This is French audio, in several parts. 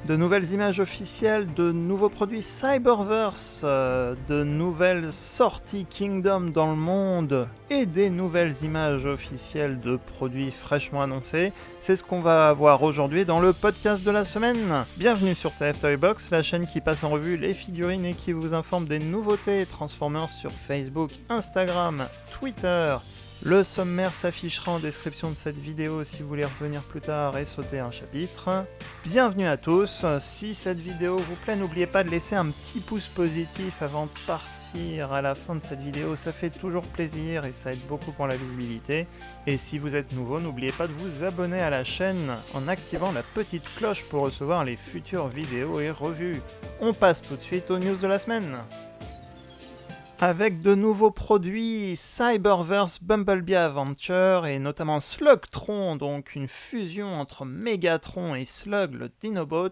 De nouvelles images officielles, de nouveaux produits Cyberverse, de nouvelles sorties Kingdom dans le monde et des nouvelles images officielles de produits fraîchement annoncés. C'est ce qu'on va voir aujourd'hui dans le podcast de la semaine. Bienvenue sur TF Toybox, la chaîne qui passe en revue les figurines et qui vous informe des nouveautés Transformers sur Facebook, Instagram, Twitter. Le sommaire s'affichera en description de cette vidéo si vous voulez revenir plus tard et sauter un chapitre. Bienvenue à tous, si cette vidéo vous plaît, n'oubliez pas de laisser un petit pouce positif avant de partir à la fin de cette vidéo, ça fait toujours plaisir et ça aide beaucoup pour la visibilité. Et si vous êtes nouveau, n'oubliez pas de vous abonner à la chaîne en activant la petite cloche pour recevoir les futures vidéos et revues. On passe tout de suite aux news de la semaine. Avec de nouveaux produits Cyberverse Bumblebee Adventure et notamment Slugtron, donc une fusion entre Megatron et Slug, le Dinobot.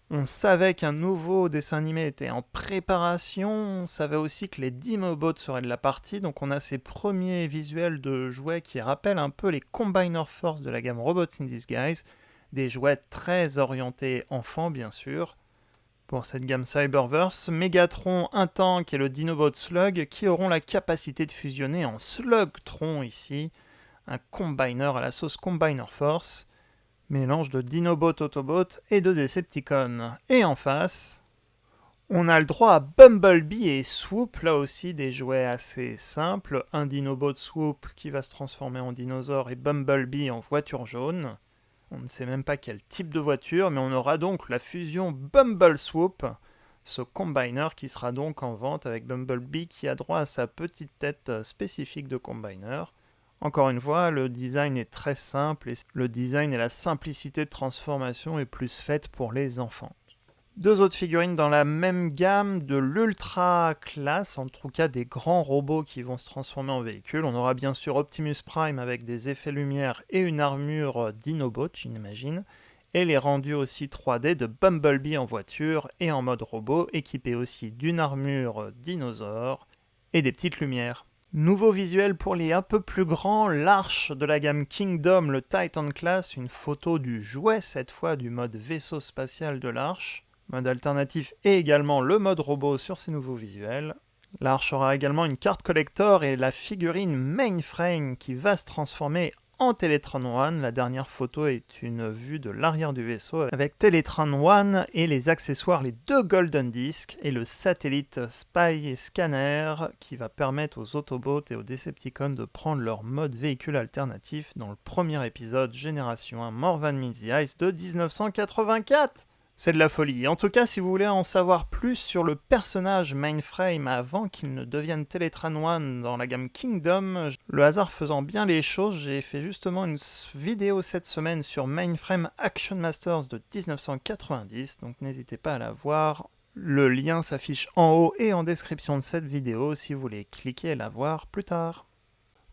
On savait qu'un nouveau dessin animé était en préparation, on savait aussi que les Dinobots seraient de la partie, donc on a ces premiers visuels de jouets qui rappellent un peu les Combiner Force de la gamme Robots in Disguise, des jouets très orientés enfants bien sûr. Pour cette gamme Cyberverse, Megatron, un tank et le Dinobot Slug qui auront la capacité de fusionner en Slugtron ici, un combiner à la sauce Combiner Force, mélange de Dinobot Autobot et de Decepticon. Et en face, on a le droit à Bumblebee et Swoop, là aussi des jouets assez simples, un Dinobot Swoop qui va se transformer en dinosaure et Bumblebee en voiture jaune. On ne sait même pas quel type de voiture, mais on aura donc la fusion Bumble Swoop, ce combiner qui sera donc en vente avec Bumblebee qui a droit à sa petite tête spécifique de combiner. Encore une fois, le design est très simple et le design et la simplicité de transformation est plus faite pour les enfants. Deux autres figurines dans la même gamme de l'Ultra Class, en tout cas des grands robots qui vont se transformer en véhicules. On aura bien sûr Optimus Prime avec des effets lumière et une armure Dinobot, j'imagine, et les rendus aussi 3D de Bumblebee en voiture et en mode robot, équipé aussi d'une armure dinosaure et des petites lumières. Nouveau visuel pour les un peu plus grands, l'Arche de la gamme Kingdom, le Titan Class, une photo du jouet cette fois du mode vaisseau spatial de l'Arche. Mode alternatif et également le mode robot sur ces nouveaux visuels. L'Arche aura également une carte collector et la figurine Mainframe qui va se transformer en Teletran One. La dernière photo est une vue de l'arrière du vaisseau avec Teletran One et les accessoires, les deux Golden Discs et le satellite Spy Scanner qui va permettre aux Autobots et aux Decepticons de prendre leur mode véhicule alternatif dans le premier épisode Génération 1 More Than Meets the Ice de 1984. C'est de la folie. En tout cas, si vous voulez en savoir plus sur le personnage Mainframe avant qu'il ne devienne Teletran One dans la gamme Kingdom, le hasard faisant bien les choses, j'ai fait justement une vidéo cette semaine sur Mainframe Action Masters de 1990, donc n'hésitez pas à la voir. Le lien s'affiche en haut et en description de cette vidéo si vous voulez cliquer et la voir plus tard.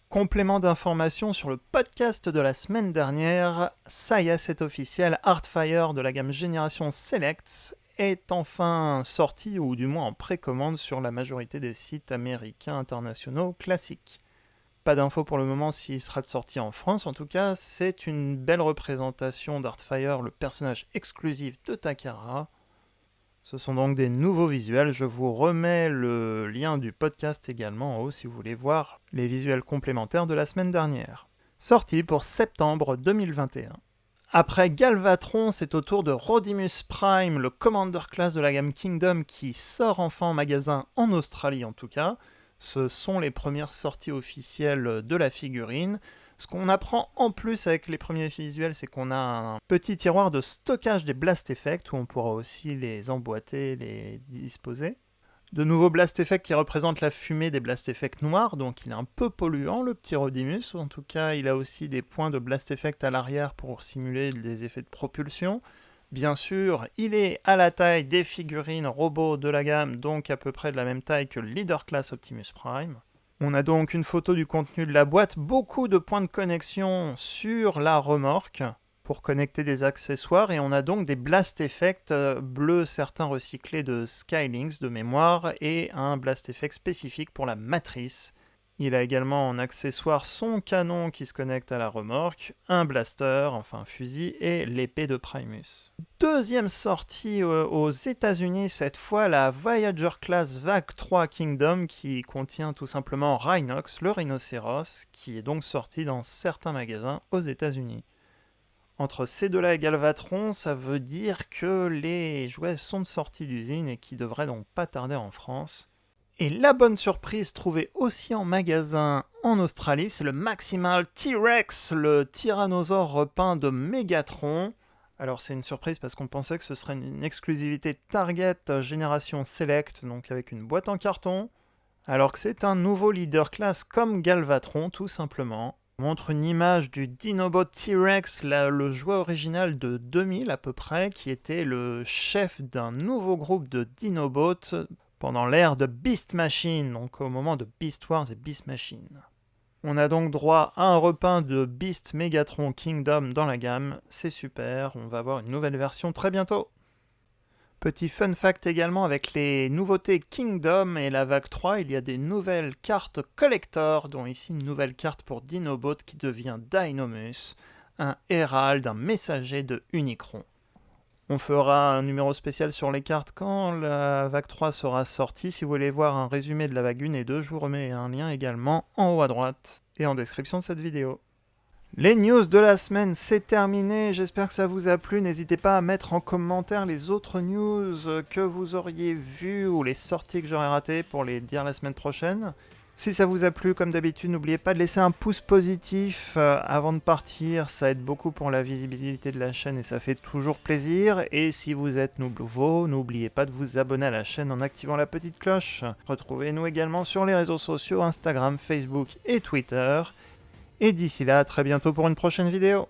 Complément d'information sur le podcast de la semaine dernière, ça y est, c'est officiel, Artfire de la gamme Génération Select est enfin sorti, ou du moins en précommande sur la majorité des sites américains internationaux classiques. Pas d'infos pour le moment s'il sera sorti en France, en tout cas, c'est une belle représentation d'Artfire, le personnage exclusif de Takara. Ce sont donc des nouveaux visuels, je vous remets le lien du podcast également en haut si vous voulez voir les visuels complémentaires de la semaine dernière. Sorti pour septembre 2021. Après Galvatron, c'est au tour de Rodimus Prime, le Commander Class de la gamme Kingdom qui sort enfin en magasin en Australie en tout cas. Ce sont les premières sorties officielles de la figurine. Ce qu'on apprend en plus avec les premiers visuels, c'est qu'on a un petit tiroir de stockage des Blast Effects où on pourra aussi les emboîter, les disposer. De nouveaux Blast Effects qui représentent la fumée des Blast Effects noirs, donc il est un peu polluant le petit Rodimus. En tout cas, il a aussi des points de Blast Effect à l'arrière pour simuler des effets de propulsion. Bien sûr, il est à la taille des figurines robots de la gamme, donc à peu près de la même taille que le Leader Class Optimus Prime. On a donc une photo du contenu de la boîte, beaucoup de points de connexion sur la remorque pour connecter des accessoires et on a donc des Blast Effects bleus, certains recyclés de Skylinks de mémoire et un Blast Effect spécifique pour la matrice Il a également en accessoire son canon qui se connecte à la remorque, un blaster, enfin un fusil, et l'épée de Primus. Deuxième sortie aux États-Unis, cette fois la Voyager Class Vac 3 Kingdom qui contient tout simplement Rhinox, le rhinocéros, qui est donc sorti dans certains magasins aux États-Unis. Entre ces deux-là et Galvatron, ça veut dire que les jouets sont de sortie d'usine et qui devraient donc pas tarder en France. Et la bonne surprise trouvée aussi en magasin en Australie, c'est le Maximal T-Rex, le tyrannosaure repeint de Megatron. Alors c'est une surprise parce qu'on pensait que ce serait une exclusivité Target Génération Select, donc avec une boîte en carton, alors que c'est un nouveau leader class comme Galvatron tout simplement. On montre une image du Dinobot T-Rex, le jouet original de 2000 à peu près, qui était le chef d'un nouveau groupe de Dinobots pendant l'ère de Beast Machine, donc au moment de Beast Wars et Beast Machine. On a donc droit à un repeint de Beast Megatron Kingdom dans la gamme, c'est super, on va avoir une nouvelle version très bientôt. Petit fun fact également avec les nouveautés Kingdom et la vague 3, il y a des nouvelles cartes collector, dont ici une nouvelle carte pour Dinobot qui devient Dynomus, un hérald, un messager de Unicron. On fera un numéro spécial sur les cartes quand la vague 3 sera sortie. Si vous voulez voir un résumé de la vague 1 et 2, je vous remets un lien également en haut à droite et en description de cette vidéo. Les news de la semaine, c'est terminé. J'espère que ça vous a plu. N'hésitez pas à mettre en commentaire les autres news que vous auriez vues ou les sorties que j'aurais ratées pour les dire la semaine prochaine. Si ça vous a plu, comme d'habitude, n'oubliez pas de laisser un pouce positif avant de partir. Ça aide beaucoup pour la visibilité de la chaîne et ça fait toujours plaisir. Et si vous êtes nouveau, n'oubliez pas de vous abonner à la chaîne en activant la petite cloche. Retrouvez-nous également sur les réseaux sociaux Instagram, Facebook et Twitter. Et d'ici là, à très bientôt pour une prochaine vidéo.